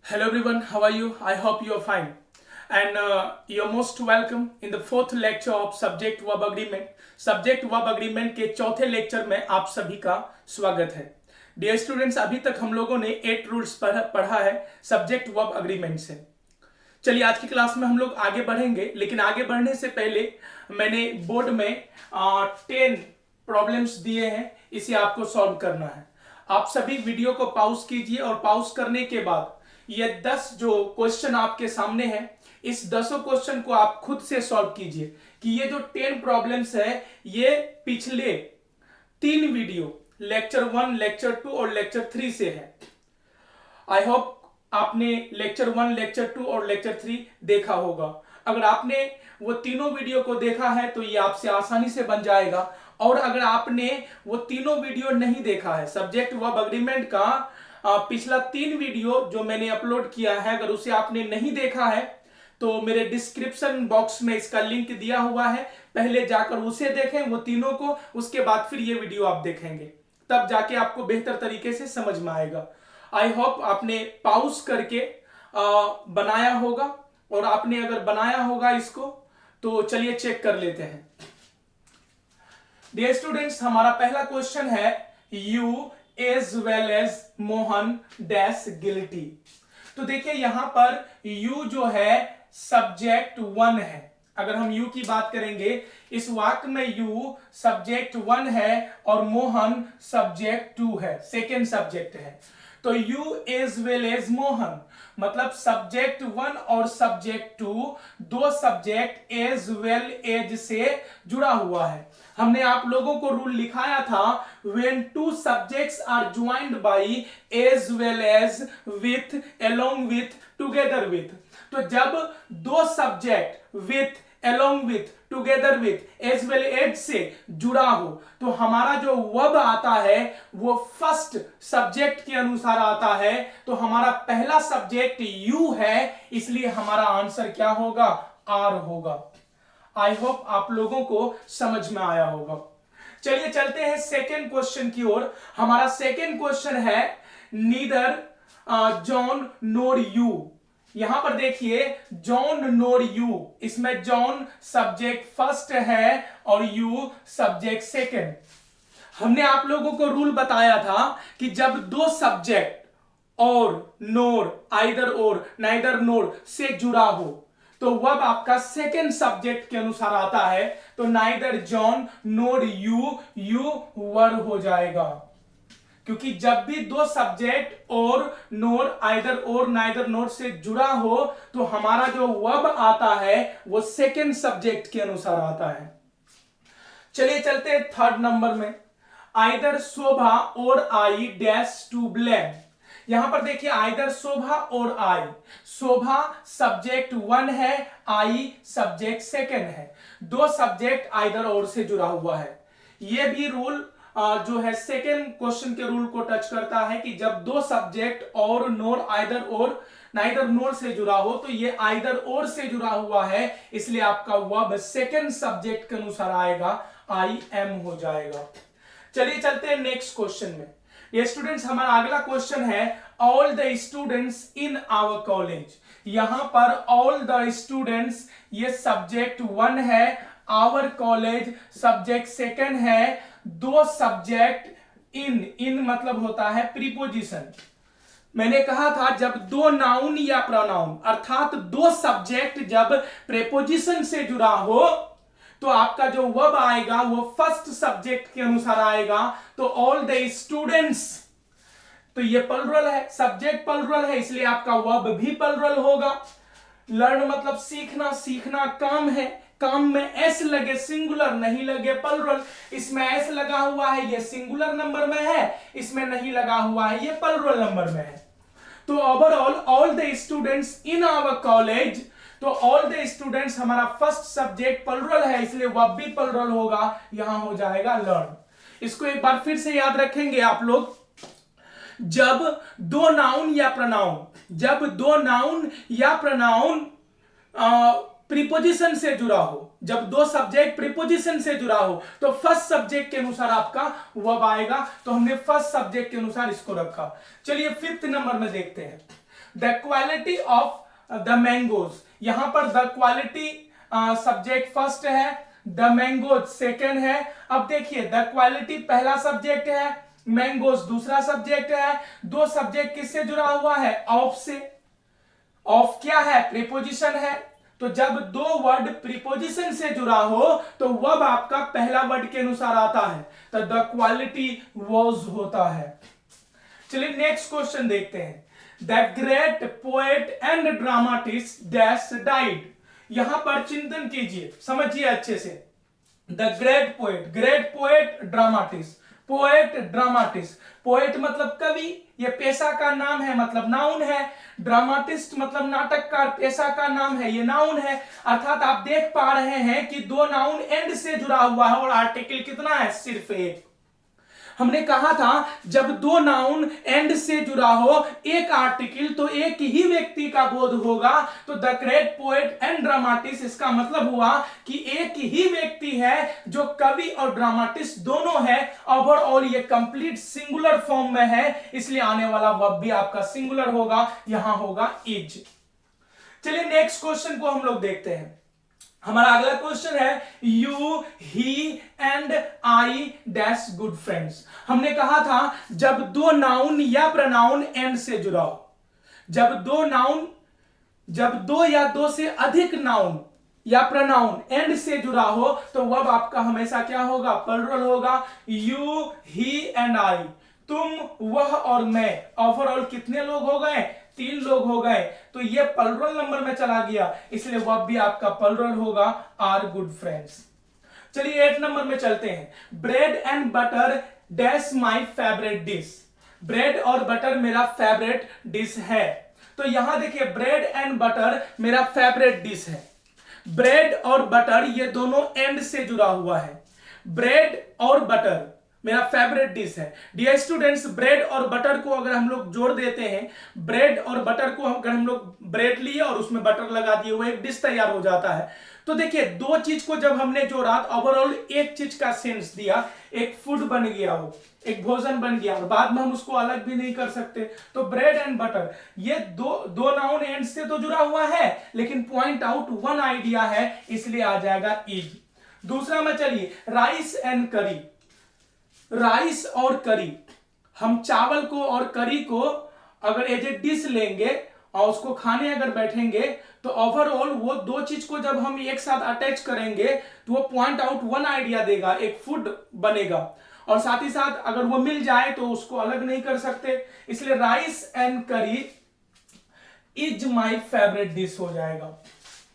Hello everyone, how are you? I hope you are fine. And you're most welcome in the fourth lecture of Subject Verb Agreement. Subject Verb Agreement के चौथे lecture में आप सभी का स्वागत है. Dear students, अभी तक हम लोगों ने 8 रूल्स पढ़ा है सब्जेक्ट वर्ब अग्रीमेंट से. चलिए आज की क्लास में हम लोग आगे बढ़ेंगे, लेकिन आगे बढ़ने से पहले मैंने बोर्ड में 10 प्रॉब्लम्स दिए हैं, इसे आपको सॉल्व करना है. आप सभी वीडियो को पॉज कीजिए और पॉज करने के बाद ये 10 जो क्वेश्चन आपके सामने हैं, इस 10 क्वेश्चन को आप खुद से सॉल्व कीजिए कि ये जो 10 प्रॉब्लम्स है ये पिछले 3 वीडियो लेक्चर 1, लेक्चर 2 और लेक्चर 3 से है. आई होप आपने लेक्चर 1, लेक्चर 2 और लेक्चर 3 देखा होगा. अगर आपने वो तीनों वीडियो को देखा है तो ये आपसे आसानी से बन जाएगा. और अगर आपने वो तीनों वीडियो नहीं देखा है, सब्जेक्ट वर्ब अग्रीमेंट का पिछला 3 वीडियो जो मैंने अपलोड किया है, अगर उसे आपने नहीं देखा है तो मेरे डिस्क्रिप्शन बॉक्स में इसका लिंक दिया हुआ है. पहले जाकर उसे देखें वो तीनों को, उसके बाद फिर ये वीडियो आप देखेंगे, तब जाके आपको बेहतर तरीके से समझ में आएगा. आई होप आपने पॉज करके बनाया होगा, और आपने अगर बनाया होगा इसको तो चलिए चेक कर लेते हैं. डियर स्टूडेंट्स, हमारा पहला क्वेश्चन है you as well as Mohan dash guilty. तो देखिए यहां पर यू जो है सब्जेक्ट 1 है. अगर हम यू की बात करेंगे, इस वाक्य में यू सब्जेक्ट 1 है और मोहन सब्जेक्ट 2 है, सेकेंड सब्जेक्ट है. तो you as well as Mohan मतलब सब्जेक्ट 1 और सब्जेक्ट 2 दो सब्जेक्ट एज वेल एज से जुड़ा हुआ है. हमने आप लोगों को रूल लिखाया था, when two subjects are joined by as well as with, along with, together with. तो जब दो subject with, along with, together with, as well as से जुड़ा हो तो हमारा जो वर्ब आता है वो फर्स्ट सब्जेक्ट के अनुसार आता है. तो हमारा पहला सब्जेक्ट यू है, इसलिए हमारा आंसर क्या होगा? आर होगा. आई होप आप लोगों को समझ में आया होगा. चलिए चलते हैं सेकेंड क्वेश्चन की ओर. हमारा सेकेंड क्वेश्चन है नीदर जॉन नोर यू. यहां पर देखिए जॉन नोर यू, इसमें जॉन सब्जेक्ट फर्स्ट है और यू सब्जेक्ट सेकेंड. हमने आप लोगों को रूल बताया था कि जब दो सब्जेक्ट और नोर, आइदर और, नाइदर नोर से जुड़ा हो तो वर्ब आपका सेकेंड सब्जेक्ट के अनुसार आता है. तो neither John NOR you, you verb हो जाएगा, क्योंकि जब भी दो सब्जेक्ट और नोर, आइदर और, नाइदर नोर से जुड़ा हो तो हमारा जो वर्ब आता है वो सेकेंड सब्जेक्ट के अनुसार आता है. चलिए चलते हैं थर्ड नंबर में. आइदर शोभा और आई डैश टू ब्लेम. यहां पर देखिए आइदर शोभा और आई. शोभा सब्जेक्ट 1 है, आई सब्जेक्ट सेकेंड है. दो सब्जेक्ट आइदर और से जुड़ा हुआ है. यह भी रूल जो है सेकेंड क्वेश्चन के रूल को टच करता है कि जब दो सब्जेक्ट और नोर, आइदर और, नाइदर नोर से जुड़ा हो तो ये आइदर और से जुड़ा हुआ है, इसलिए आपका वर्ब सेकेंड सब्जेक्ट के अनुसार आएगा, आई एम हो जाएगा. चलिए चलते हैं नेक्स्ट क्वेश्चन में. ये स्टूडेंट्स हमारा अगला क्वेश्चन है all the students in our college. यहां पर ऑल द स्टूडेंट्स ये सब्जेक्ट 1 है, आवर कॉलेज सब्जेक्ट सेकेंड है. दो सब्जेक्ट इन मतलब होता है प्रीपोजिशन. मैंने कहा था जब दो नाउन या प्रोनाउन अर्थात दो सब्जेक्ट जब प्रीपोजिशन से जुड़ा हो तो आपका जो वर्ब आएगा वो फर्स्ट सब्जेक्ट के अनुसार आएगा. तो ऑल द स्टूडेंट्स, तो ये प्लुरल है, सब्जेक्ट प्लुरल है, इसलिए आपका वर्ब भी प्लुरल होगा. लर्न मतलब सीखना, सीखना काम है, काम में एस लगे, सिंगुलर नहीं लगे प्लुरल. इसमें एस लगा हुआ है, ये सिंगुलर नंबर में है, इसमें नहीं लगा हुआ है, ये प्लुरल नंबर में है. तो overall all the students in our college, तो ऑल द स्टूडेंट्स हमारा फर्स्ट सब्जेक्ट प्लुरल है, इसलिए वर्ब भी प्लुरल होगा, यहां हो जाएगा लर्न. इसको एक बार फिर से याद रखेंगे आप लोग. जब दो नाउन या प्रोनाउन, जब दो नाउन या प्रोनाउन प्रीपोजिशन से जुड़ा हो, जब दो सब्जेक्ट प्रीपोजिशन से जुड़ा हो तो फर्स्ट सब्जेक्ट के अनुसार आपका वर्ब आएगा. तो हमने फर्स्ट सब्जेक्ट के अनुसार इसको रखा. चलिए फिफ्थ नंबर में देखते हैं. The quality of the mangoes, यहां पर द क्वालिटी सब्जेक्ट फर्स्ट है, द मैंगोज सेकेंड है। अब देखिए द क्वालिटी पहला सब्जेक्ट है, मैंगोज दूसरा सब्जेक्ट है। दो सब्जेक्ट किससे जुड़ा हुआ है? ऑफ से। ऑफ क्या है? प्रीपोजिशन है। तो जब दो वर्ड प्रीपोजिशन से जुड़ा हो तो वर्ब आपका पहला वर्ड के अनुसार आता है, तो द क्वालिटी वाज होता है। चलिए नेक्स्ट क्वेश्चन देखते हैं। The great poet and dramatist dash died, यहां पर चिंतन कीजिए, समझिए अच्छे से। The great poet dramatist, poet dramatist, poet मतलब कवि, ये पेशा का नाम है मतलब नाउन है। ड्रामाटिस्ट मतलब नाटककार, पेशा का नाम है, ये नाउन है। अर्थात आप देख पा रहे हैं कि दो नाउन एंड से जुड़ा हुआ है और आर्टिकल कितना है? सिर्फ एक। हमने कहा था जब दो नाउन एंड से जुड़ा हो एक आर्टिकल तो एक ही व्यक्ति का बोध होगा। तो the great poet and dramatist, इसका मतलब हुआ कि एक ही व्यक्ति है जो कवि और ड्रामाटिस्ट दोनों है। ओवरऑल ये कंप्लीट सिंगुलर फॉर्म में है, इसलिए आने वाला वर्ब भी आपका सिंगुलर होगा, यहां होगा इज। चलिए नेक्स्ट क्वेश्चन को हम लोग देखते हैं। हमारा अगला क्वेश्चन है you he and I dash good friends. हमने कहा था जब दो नाउन या प्रोनाउन एंड से जुड़ा हो, जब दो या दो से अधिक नाउन या प्रोनाउन एंड से जुड़ा हो तो वर्ब आपका हमेशा क्या होगा? प्लुरल होगा। यू ही एंड आई, तुम वह और मैं। ओवरऑल कितने लोग हो गए? 3 लोग हो गए, तो ये प्लुरल नंबर में चला गया, इसलिए वर्ब भी आपका प्लुरल होगा, आर गुड फ्रेंड्स। चलिए 8 नंबर में चलते हैं। Bread and butter dash my favourite dish, bread और बटर मेरा फेवरेट डिश है। तो यहां देखिए ब्रेड एंड बटर मेरा फेवरेट डिश है। ब्रेड और बटर ये दोनों एंड से जुड़ा हुआ है। ब्रेड और बटर मेरा फेवरेट डिश है। डियर स्टूडेंट्स, ब्रेड और बटर को अगर हम लोग जोड़ देते हैं, ब्रेड और बटर को अगर हम लोग ब्रेड लिए और उसमें बटर लगा दिए, वो एक डिश तैयार हो जाता है। तो देखिए दो चीज को जब हमने जोड़ा ओवरऑल एक चीज का सेंस दिया, एक फूड बन गया, वो एक भोजन बन गया और बाद में हम उसको अलग भी नहीं कर सकते। तो ब्रेड एंड बटर ये दो नाउन एंड से तो जुड़ा हुआ है, लेकिन पॉइंट आउट वन आइडिया है, इसलिए आ जाएगा इज। दूसरा में चलिए राइस एंड करी, राइस और करी, हम चावल को और करी को अगर एज ए डिश लेंगे और उसको खाने अगर बैठेंगे तो ओवरऑल वो दो चीज को जब हम एक साथ अटैच करेंगे तो वो पॉइंट आउट वन आइडिया देगा, एक फूड बनेगा। और साथ ही साथ अगर वो मिल जाए तो उसको अलग नहीं कर सकते, इसलिए राइस एंड करी इज माय फेवरेट डिश हो जाएगा,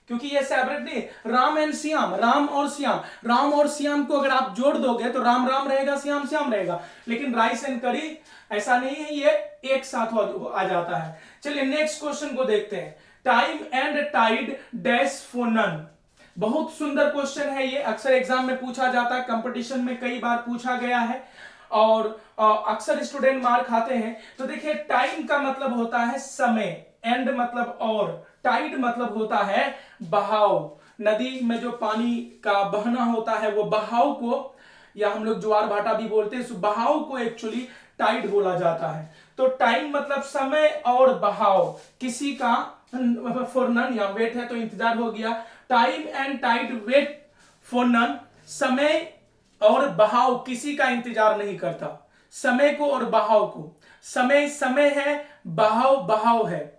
क्योंकि ये फेवरेट नहीं। राम एंड श्याम, राम और श्याम, राम और श्याम को अगर आप जोड़ दोगे तो राम राम रहेगा, श्याम श्याम रहेगा, लेकिन राइस एंड करी ऐसा नहीं है, ये एक साथ आ जाता है। चलिए नेक्स्ट क्वेश्चन को देखते हैं। Time and tide dash for none, बहुत सुंदर क्वेश्चन है ये, अक्सर एग्जाम में पूछा जाता है, कंपटीशन में कई बार पूछा गया है और अक्सर स्टूडेंट मार खाते हैं। तो देखिए टाइम का मतलब होता है समय, एंड मतलब और, टाइड मतलब होता है बहाव। नदी में जो पानी का बहना होता है वो बहाव को, या हम लोग ज्वार भाटा भी बोलते हैं, उस बहाव को एक्चुअली टाइड बोला जाता है। तो टाइम मतलब समय और बहाव, किसी का फॉर नन, या वेट है तो इंतजार हो गया। Time and tide wait for none, समय और बहाव किसी का इंतजार नहीं करता, समय को और बहाव को। समय समय है, बहाव बहाव है,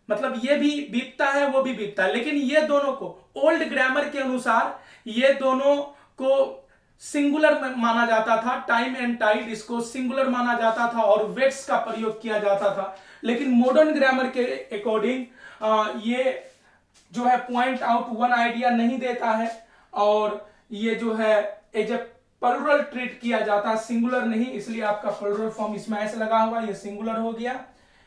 मतलब ये भी बीतता है वो भी बीतता है, लेकिन ये दोनों को ओल्ड ग्रामर के अनुसार ये दोनों को सिंगुलर में माना जाता था। टाइम एंड टाइड इसको सिंगुलर माना जाता था और वेट्स का प्रयोग किया जाता था, लेकिन मॉडर्न ग्रामर के अकॉर्डिंग ये जो है पॉइंट आउट वन आइडिया नहीं देता है और ये जो है एज ए प्लुरल ट्रीट किया जाता है, सिंगुलर नहीं, इसलिए आपका प्लुरल फॉर्म इसमें ऐसे लगा हुआ, ये सिंगुलर हो गया,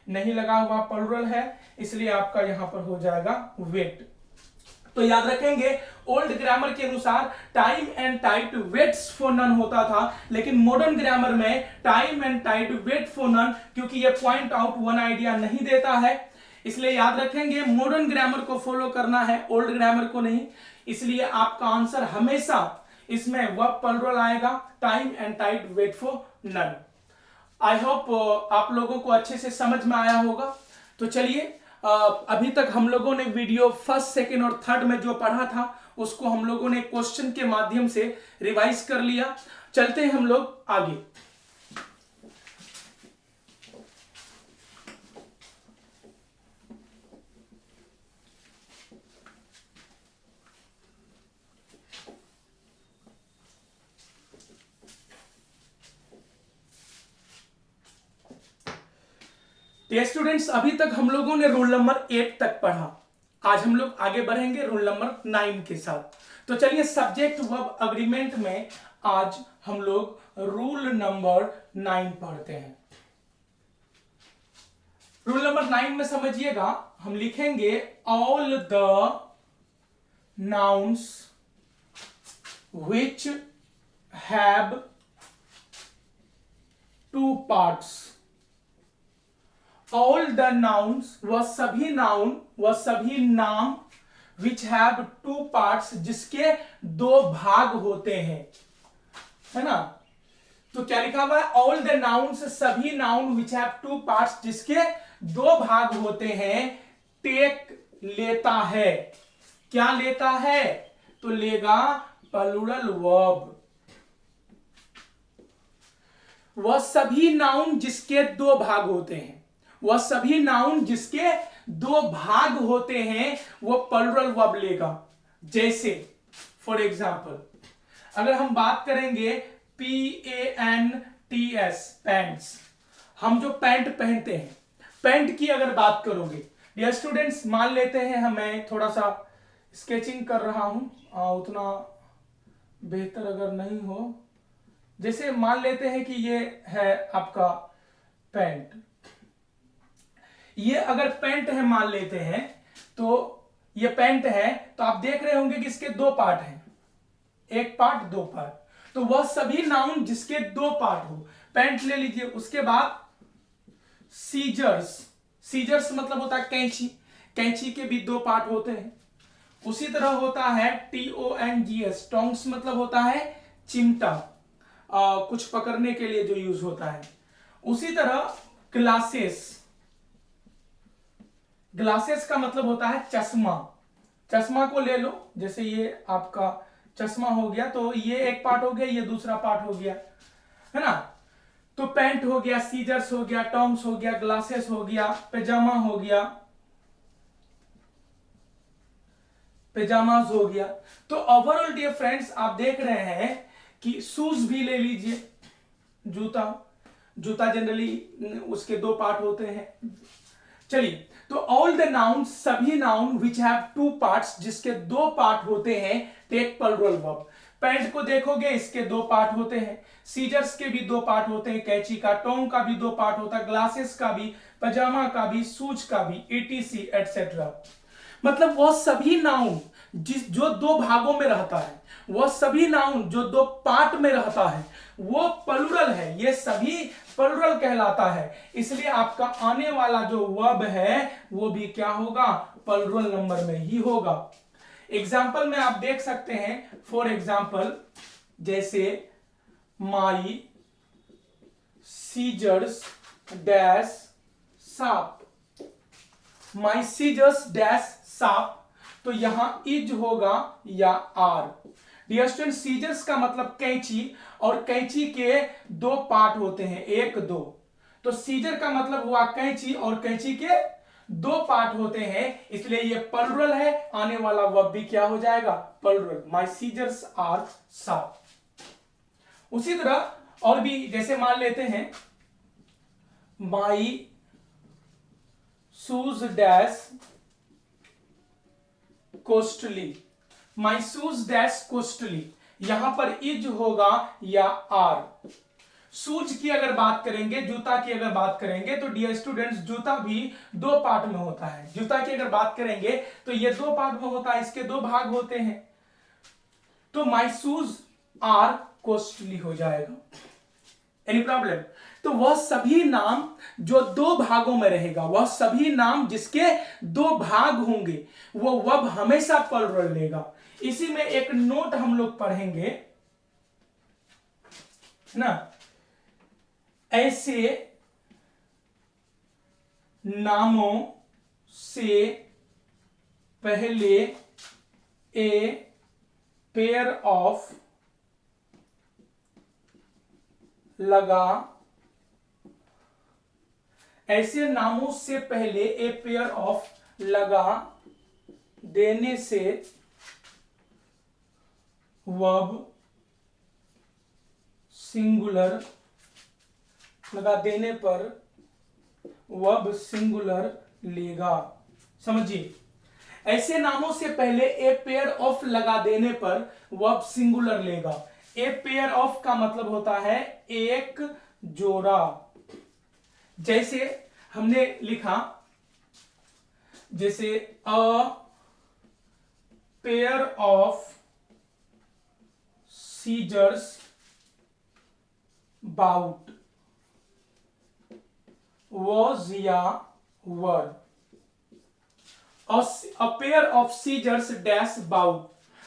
नहीं लगा हुआ प्लुरल है, इसलिए आपका यहां पर हो जाएगा वेट। तो याद रखेंगे ओल्ड ग्रामर के अनुसार time and tide waits for none होता था, लेकिन मॉडर्न ग्रामर में time and tide wait for none, क्योंकि ये पॉइंट आउट वन आइडिया नहीं देता है, इसलिए याद रखेंगे मॉडर्न ग्रामर को फॉलो करना है, ओल्ड ग्रामर को नहीं। इसलिए आपका आंसर हमेशा इसमें वर्ब प्लुरल आएगा, time and tide wait for none. I hope आप लोगों को अच्छे से समझ में आया होगा। तो चलिए अभी तक हम लोगों ने वीडियो फर्स्ट, सेकंड और थर्ड में जो पढ़ा था उसको हम लोगों ने क्वेश्चन के माध्यम से रिवाइज कर लिया। चलते हैं हम लोग आगे। तो स्टूडेंट्स अभी तक हम लोगों ने रूल नंबर 8 तक पढ़ा। आज हम लोग आगे बढ़ेंगे रूल नंबर 9 के साथ। तो चलिए सब्जेक्ट वर्ब अग्रीमेंट में आज हम लोग रूल नंबर 9 पढ़ते हैं। रूल नंबर 9 में समझिएगा, हम लिखेंगे all the nouns which have two parts. All the nouns, वह सभी नाम विच हैव टू पार्ट्स, जिसके दो भाग होते हैं, है ना। तो क्या लिखा हुआ है? ऑल द नाउन्स, सभी noun which have two parts, जिसके दो भाग होते हैं, टेक लेता है। क्या लेता है? तो लेगा प्लूरल वर्ब। वह सभी नाउन जिसके दो भाग होते हैं, वह सभी नाउन जिसके दो भाग होते हैं, वो प्लूरल वर्ब लेगा। जैसे फॉर एग्जाम्पल अगर हम बात करेंगे PANTS, पैंट्स, हम जो पैंट पहनते हैं, पैंट की अगर बात करोगे डियर स्टूडेंट्स, मान लेते हैं हमें थोड़ा सा स्केचिंग कर रहा हूं, उतना बेहतर अगर नहीं हो, जैसे मान लेते हैं कि ये है आपका पैंट, ये अगर पैंट है मान लेते हैं, तो ये पैंट है, तो आप देख रहे होंगे कि इसके दो पार्ट हैं, एक पार्ट दो पार्ट। तो वह सभी नाउन जिसके दो पार्ट हो, पैंट ले लीजिए। उसके बाद सीजर्स, सीजर्स मतलब होता है कैंची, कैंची के भी दो पार्ट होते हैं। उसी तरह होता है TONGS, टोंग्स मतलब होता है चिमटा, कुछ पकड़ने के लिए जो यूज होता है। उसी तरह ग्लासेस, ग्लासेस का मतलब होता है चश्मा, चश्मा को ले लो, जैसे ये आपका चश्मा हो गया, तो ये एक पार्ट हो गया, ये दूसरा पार्ट हो गया, है ना। तो पैंट हो गया, सीजर्स हो गया, टोंग्स हो गया, ग्लासेस हो गया, पैजामा हो गया, पैजामाज हो गया। तो ओवरऑल डियर फ्रेंड्स आप देख रहे हैं कि शूज भी ले लीजिए, जूता, जूता जनरली उसके दो पार्ट होते हैं। चलिए, तो ऑल द नाउन, सभी noun which have two parts, जिसके दो पार्ट होते हैं, टेक प्लूरल वर्ब। पैंट को देखोगे, इसके दो पार्ट होते हैं, सीजर्स के भी दो पार्ट होते हैं, कैंची का, टोंग का भी दो पार्ट होता है, ग्लासेस का भी, पजामा का भी, शूज का भी, ETC एटसेट्रा। मतलब वह सभी नाउन जो दो भागों में रहता है, वह सभी नाउन जो दो पार्ट में रहता है, वो प्लूरल है, ये सभी प्लूरल कहलाता है। इसलिए आपका आने वाला जो वर्ब है वो भी क्या होगा? प्लूरल नंबर में ही होगा। एग्जाम्पल में आप देख सकते हैं, फॉर एग्जाम्पल जैसे माई सीजर्स डैश शार्प, माई सीजर्स डैश शार्प, तो यहां इज होगा या आर। डियर स्टूडेंट, सीजर्स का मतलब कैंची, और कैंची के दो पार्ट होते हैं, एक दो, तो सीजर का मतलब हुआ कैंची, और कैंची के दो पार्ट होते हैं, इसलिए ये प्लूरल है। आने वाला वर्ब भी क्या हो जाएगा? Plural. My scissors are sharp. उसी तरह और भी, जैसे मान लेते हैं my shoes dash costly, my shoes dash costly, यहां पर इज होगा या आर। शूज की अगर बात करेंगे, जूता की अगर बात करेंगे, तो डियर स्टूडेंट्स जूता भी दो पार्ट में होता है। जूता की अगर बात करेंगे तो ये दो पार्ट में होता है, इसके दो भाग होते हैं, तो माई शूज आर कॉस्टली हो जाएगा। Any problem? तो वह सभी नाम जो दो भागों में रहेगा, वह सभी नाम जिसके दो भाग होंगे, वो वर्ब हमेशा प्लूरल लेगा। इसी में एक नोट हम लोग पढ़ेंगे ना, ऐसे नामों से पहले ए पेयर ऑफ लगा, ऐसे नामों से पहले ए पेयर ऑफ लगा देने से वर्ब सिंगुलर, लगा देने पर वर्ब सिंगुलर लेगा। समझिए, ऐसे नामों से पहले ए पेयर ऑफ लगा देने पर वर्ब सिंगुलर लेगा। ए पेयर ऑफ का मतलब होता है एक जोड़ा। जैसे हमने लिखा, जैसे a pair of scissors about was या were, a pair of scissors dash bout।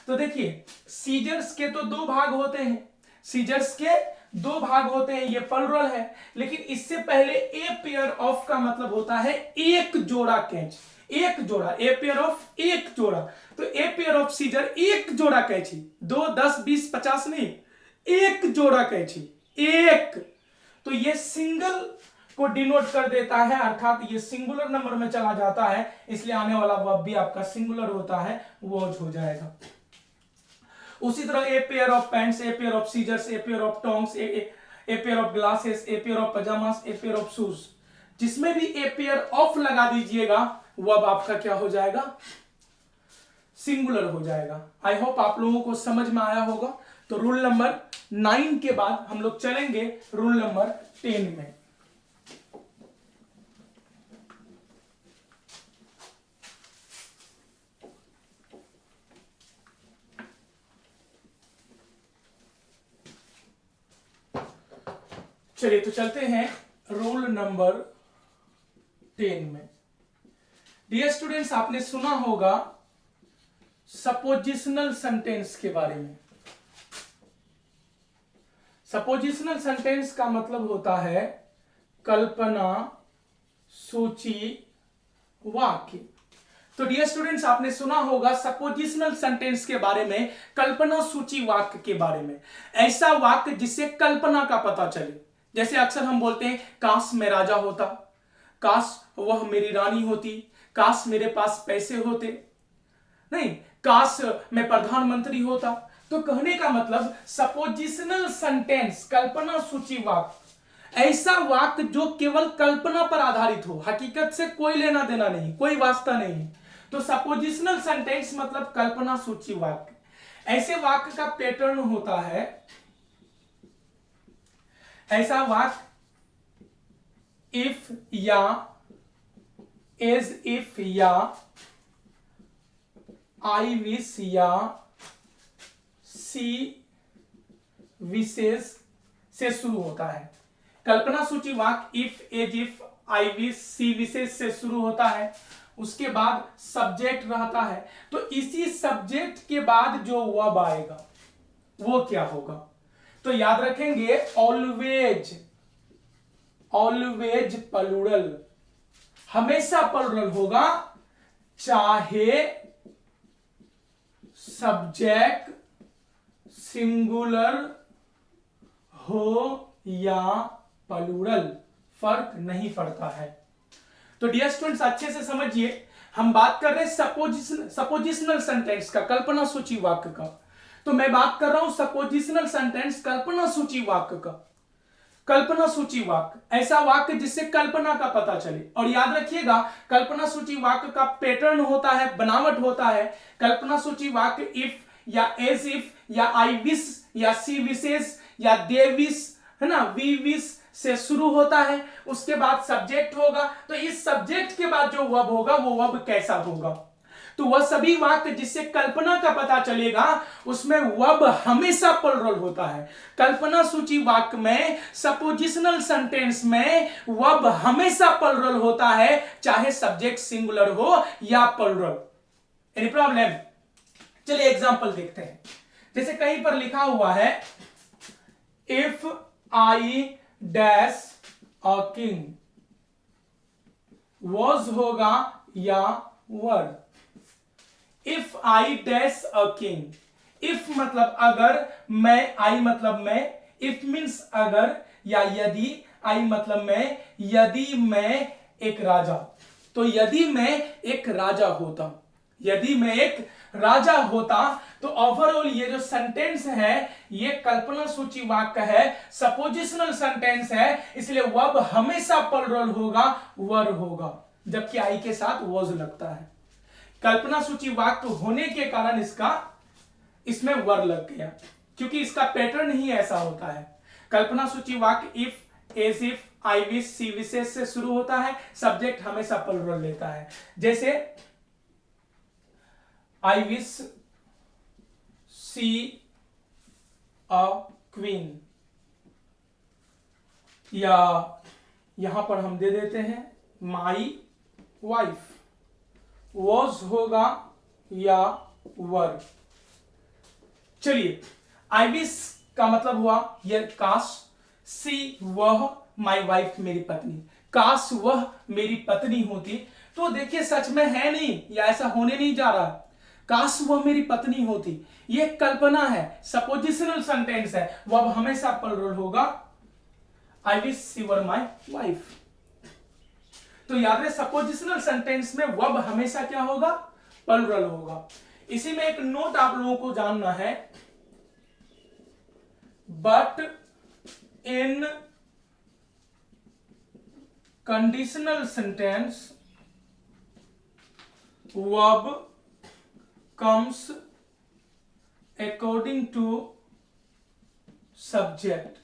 तो देखिए, सीजर्स के तो दो भाग होते हैं, सीजर्स के दो भाग होते हैं, ये प्लुरल है। लेकिन इससे पहले ए पेयर ऑफ का मतलब होता है एक जोड़ा कैंची, एक जोड़ा, ए पेयर ऑफ एक जोड़ा। तो ए पेयर ऑफ सीजर एक जोड़ा कैंची, 2, 10, 20, 50 नहीं, एक जोड़ा कैंची, एक। तो ये सिंगल को डिनोट कर देता है, अर्थात ये सिंगुलर नंबर में चला जाता है, इसलिए आने वाला वर्ब भी आपका सिंगुलर होता है, वॉच हो जाएगा। उसी तरह a pair of pants, a pair of scissors, a pair of tongs, a pair of glasses, a pair of pajamas, a pair of shoes, जिसमें भी ए पेयर ऑफ लगा दीजिएगा वर्ब आपका क्या हो जाएगा, सिंगुलर हो जाएगा। आई होप आप लोगों को समझ में आया होगा। तो रूल नंबर 9 के बाद हम लोग चलेंगे रूल नंबर 10 में। चलिए तो चलते हैं रूल नंबर 10 में। डियर स्टूडेंट्स, आपने सुना होगा सपोजिशनल सेंटेंस के बारे में। सपोजिशनल सेंटेंस का मतलब होता है कल्पना सूची वाक्य। तो डियर स्टूडेंट्स, आपने सुना होगा सपोजिशनल सेंटेंस के बारे में, कल्पना सूची वाक्य के बारे में। ऐसा वाक्य जिससे कल्पना का पता चले। जैसे अक्सर हम बोलते हैं, काश मैं राजा होता, काश वह मेरी रानी होती, काश मेरे पास पैसे होते, नहीं, काश मैं प्रधानमंत्री होता। तो कहने का मतलब सपोजिशनल सेंटेंस, कल्पना सूची वाक्य, ऐसा वाक्य जो केवल कल्पना पर आधारित हो, हकीकत से कोई लेना देना नहीं, कोई वास्ता नहीं। तो सपोजिशनल सेंटेंस मतलब कल्पना सूची वाक्य। ऐसे वाक्य का पैटर्न होता है, ऐसा वाक्य इफ या एज इफ या आई विश या सी विशेष से शुरू होता है। कल्पना सूची वाक्य if, as if, I wish, सी विशेष से शुरू होता है। उसके बाद सब्जेक्ट रहता है। तो इसी सब्जेक्ट के बाद जो वर्ब आएगा वो क्या होगा, तो याद रखेंगे ऑलवेज, ऑलवेज प्लुरल, हमेशा प्लुरल होगा, चाहे सब्जेक्ट सिंगुलर हो या प्लुरल, फर्क नहीं पड़ता है। तो डियर स्टूडेंट्स, अच्छे से समझिए, हम बात कर रहे हैं सपोजिशनल सेंटेंस का, कल्पना सूची वाक्य का। तो मैं बात कर रहा हूं सपोजिशनल सेंटेंस, कल्पना सूची वाक्य का। कल्पना सूची वाक्य, ऐसा वाक्य जिससे कल्पना का पता चले। और याद रखिएगा, कल्पना सूची वाक्य का पैटर्न होता है, बनावट होता है। कल्पना सूची वाक्य इफ या एज इफ या आई विश या सी विशेष या दे विश, है ना, वी विश से शुरू होता है। उसके बाद सब्जेक्ट होगा। तो इस सब्जेक्ट के बाद जो वर्ब होगा वो वर्ब कैसा होगा, तो वह सभी वाक्य जिससे कल्पना का पता चलेगा उसमें वर्ब हमेशा प्लुरल होता है। कल्पना सूची वाक्य में, सपोजिशनल सेंटेंस में वर्ब हमेशा प्लुरल होता है, चाहे सब्जेक्ट सिंगुलर हो या प्लुरल। Any problem? चलिए एग्जांपल देखते हैं। जैसे कहीं पर लिखा हुआ है if I dash a king, was होगा या were. If I dash a king, if मतलब अगर, मैं, आई मतलब मैं, इफ मीन्स अगर या यदि, आई मतलब मैं, यदि मैं एक राजा। तो यदि मैं एक राजा होता, यदि मैं एक राजा होता, तो ओवरऑल ये जो सेंटेंस है ये कल्पना सूची वाक्य है, सपोजिशनल सेंटेंस है, इसलिए वर्ब हमेशा प्लुरल होगा, वर होगा, जबकि आई के साथ वॉज लगता है। कल्पना सूची वाक्य होने के कारण इसमें वर लग गया, क्योंकि इसका पैटर्न ही ऐसा होता है। कल्पना सूची वाक्य if, as if, I wish, सी विशेष से शुरू होता है, सब्जेक्ट हमेशा प्लुरल लेता है। जैसे आई विश सी अ क्वीन, या यहां पर हम दे देते हैं माई वाइफ, वॉज होगा या वर। चलिए, आई विश का मतलब हुआ ये काश, सी वह, माई वाइफ मेरी पत्नी, काश वह मेरी पत्नी होती। तो देखिए सच में है नहीं, या ऐसा होने नहीं जा रहा, काश वह मेरी पत्नी होती, ये कल्पना है, सपोजिशनल सेंटेंस है, वह हमेशा प्लुरल होगा, I wish she were my wife. तो याद रहे सपोजिशनल सेंटेंस में वर्ब हमेशा क्या होगा, प्लुरल होगा। इसी में एक नोट आप लोगों को जानना है, but in conditional sentence verb comes according to subject,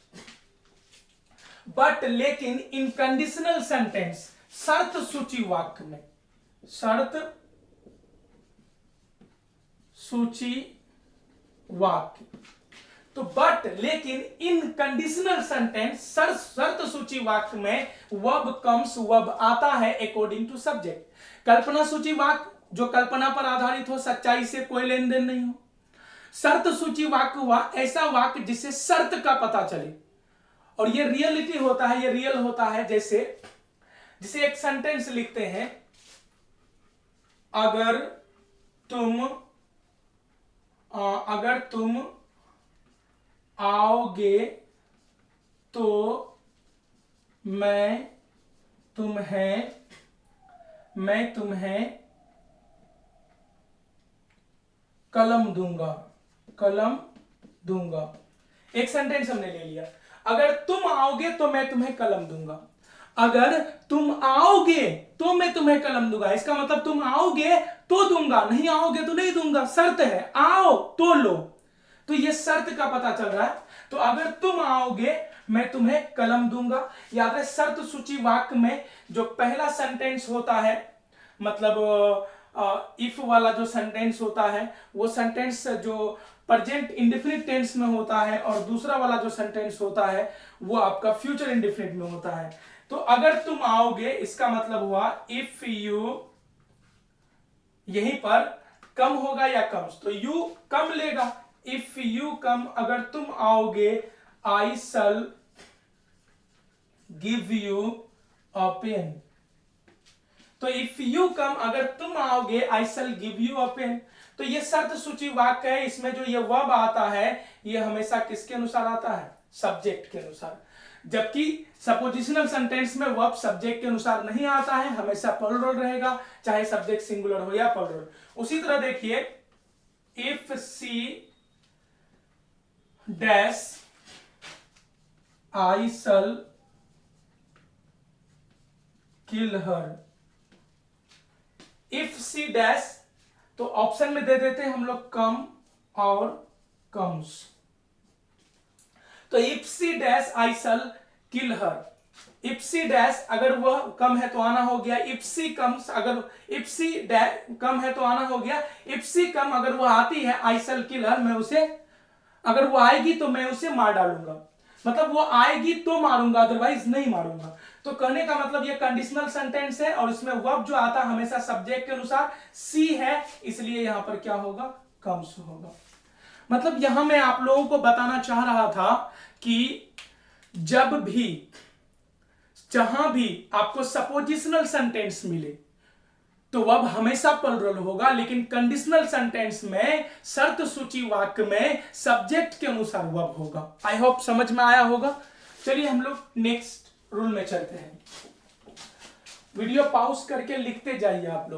but लेकिन इन कंडीशनल सेंटेंस, शर्त सूची वाक्य में, शर्त सूची वाक्य, तो बट लेकिन इन कंडीशनल सेंटेंस, शर्त सूची वाक्य में वर्ब कम्स, वर्ब आता है अकॉर्डिंग टू सब्जेक्ट। कल्पना सूची वाक्य जो कल्पना पर आधारित हो, सच्चाई से कोई लेन देन नहीं हो। शर्त सूची वाक्य हुआ ऐसा वाक्य जिससे शर्त का पता चले, और ये रियलिटी होता है, ये रियल होता है। जैसे एक सेंटेंस लिखते हैं, अगर तुम आओगे तो मैं तुम्हें कलम दूंगा। एक सेंटेंस हमने ले लिया, अगर तुम आओगे तो मैं तुम्हें कलम दूंगा, अगर तुम आओगे तो मैं तुम्हें कलम दूंगा। इसका मतलब तुम आओगे तो दूंगा, नहीं आओगे तो नहीं दूंगा, शर्त है, आओ तो लो, तो ये शर्त का पता चल रहा है। तो अगर तुम आओगे मैं तुम्हें कलम दूंगा। याद है शर्त सूची वाक्य में जो पहला सेंटेंस होता है, मतलब इफ वाला जो सेंटेंस होता है, वो सेंटेंस जो प्रेजेंट इंडेफिनिट टेंस में होता है, और दूसरा वाला जो सेंटेंस होता है वो आपका फ्यूचर इंडेफिनिट में होता है। तो अगर तुम आओगे, इसका मतलब हुआ इफ यू, यहीं पर कम होगा या कम्स, तो यू कम लेगा, इफ यू कम, अगर तुम आओगे, आई शल गिव यू अ पेन। तो इफ यू कम, अगर तुम आओगे, आई शल गिव यू अ पेन। तो ये शर्त सूची वाक्य है, इसमें जो ये वर्ब आता है ये हमेशा किसके अनुसार आता है, सब्जेक्ट के अनुसार। जबकि सपोजिशनल सेंटेंस में वर्ब सब्जेक्ट के अनुसार नहीं आता है, हमेशा प्लुरल रहेगा, चाहे सब्जेक्ट सिंगुलर हो या प्लुरल। उसी तरह देखिए, if she dash I shall kill her, if she dash, तो ऑप्शन में दे देते हैं हम लोग कम और कम्स। तो if she dash I shall kill her, if she dash अगर वह कम है तो आना हो गया, इफ सी कम्स, अगर इफ सी कम है तो आना हो गया, इफ सी कम अगर वह आती है, आई शल किल हर, मैं उसे, अगर वो आएगी तो मैं उसे मार डालूंगा, मतलब वो आएगी तो मारूंगा, अदरवाइज नहीं मारूंगा। तो कहने का मतलब ये कंडीशनल सेंटेंस है, और इसमें वर्ब जो आता है हमेशा सब्जेक्ट के अनुसार, सी है, इसलिए यहां पर क्या होगा, कम्स होगा। मतलब यहां मैं आप लोगों को बताना चाह रहा था कि जब जहां भी आपको सपोजिशनल सेंटेंस मिले तो वर्ब हमेशा प्लुरल होगा, लेकिन कंडीशनल सेंटेंस में शर्त सूची वाक्य में सब्जेक्ट के अनुसार वर्ब होगा। आई होप समझ में आया होगा। चलिए हम लोग नेक्स्ट रूल में चलते हैं। वीडियो पॉज करके लिखते जाइए आप लोग।